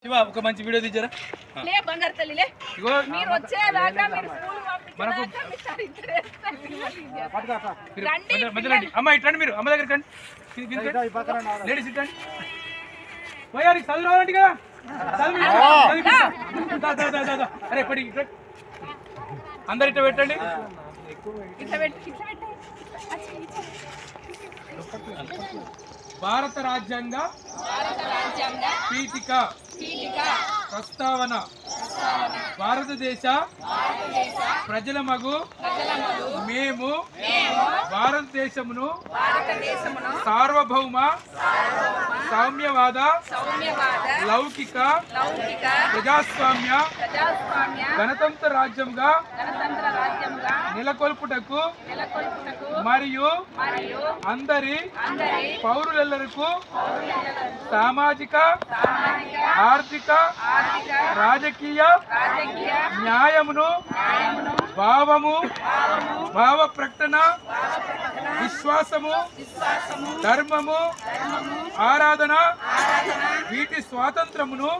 శివ ఒక మంచి వీడియో తీసారా లే బంగారు తల్లిలే ఇగో మీరు వచ్చేదాకా మీరు స్కూల్ మనకు రండి రండి అమ్మ ఇట్రండి మీరు అమ్మ దగ్గరికి రండి లేడీస్ ఇట్రండి పోయాలి చదువు రావాలండి కదా అరే పడి అందరు ఇట్లా పెట్టండి భారత రాజ్యాంగ పీఠిక ప్రస్తావన భారతదేశ ప్రజల మగు మేము భారతదేశమును సార్వభౌమ సామ్యవాద లౌకిక ప్రజాస్వామ్య గణతంత్ర రాజ్యంగా నెలకొల్పుటకు మరియు అందరి పౌరులకు సామాజిక ఆర్థిక రాజకీయ న్యాయమును భావము భావ ప్రకటన విశ్వాసము ధర్మము ఆరాధన వీటి స్వాతంత్రమును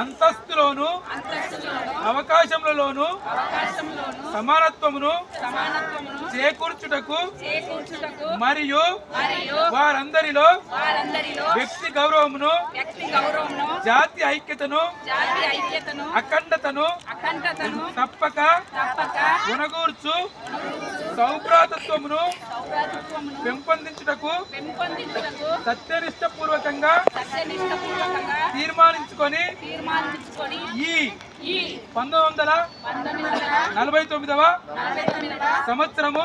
అంతస్తులోను అవకాశములలోను సమానత్వమును చేకూర్చుటకు మరియు వారందరిలో వ్యక్తి గౌరవమును జాతి ఐక్యతను అఖండతను తప్పక గుణగూర్చు సౌభ్రాతత్వమును పెంపొందించుటకు సత్యనిష్టపూర్వకంగా తీర్మానించుకొని ఈ 1949వ సంవత్సరము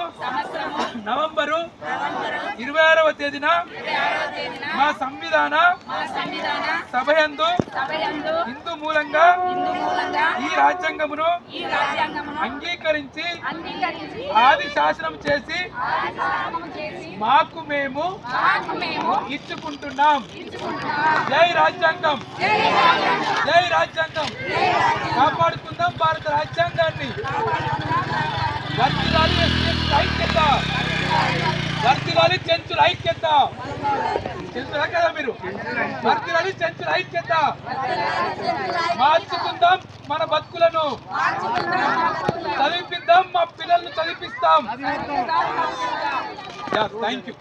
నవంబరు 26వ తేదీన మా సంవిధాన సభయందు హిందూ మూలంగా ఈ రాజ్యాంగమును అంగీకరించి ఆది శాసనం చేసి మాకు మేము ఇచ్చుకుంటున్నాం. జై రాజ్యాంగం, జై రాజ్యాంగం. కాపాడుకుందాం భారత రాజ్యాంగాన్ని. వర్తిల్లాలి ఐక్యత, వర్తిల్లాలి చెంచుల ఐక్యత. చెంచులా కదా మీరు? వర్తిల్లాలి చెంచుల ఐక్యత. మార్చుకుందాం మన బతుకులను, చదివిద్దాం మా పిల్లలను చదివిస్తాం. Thank you.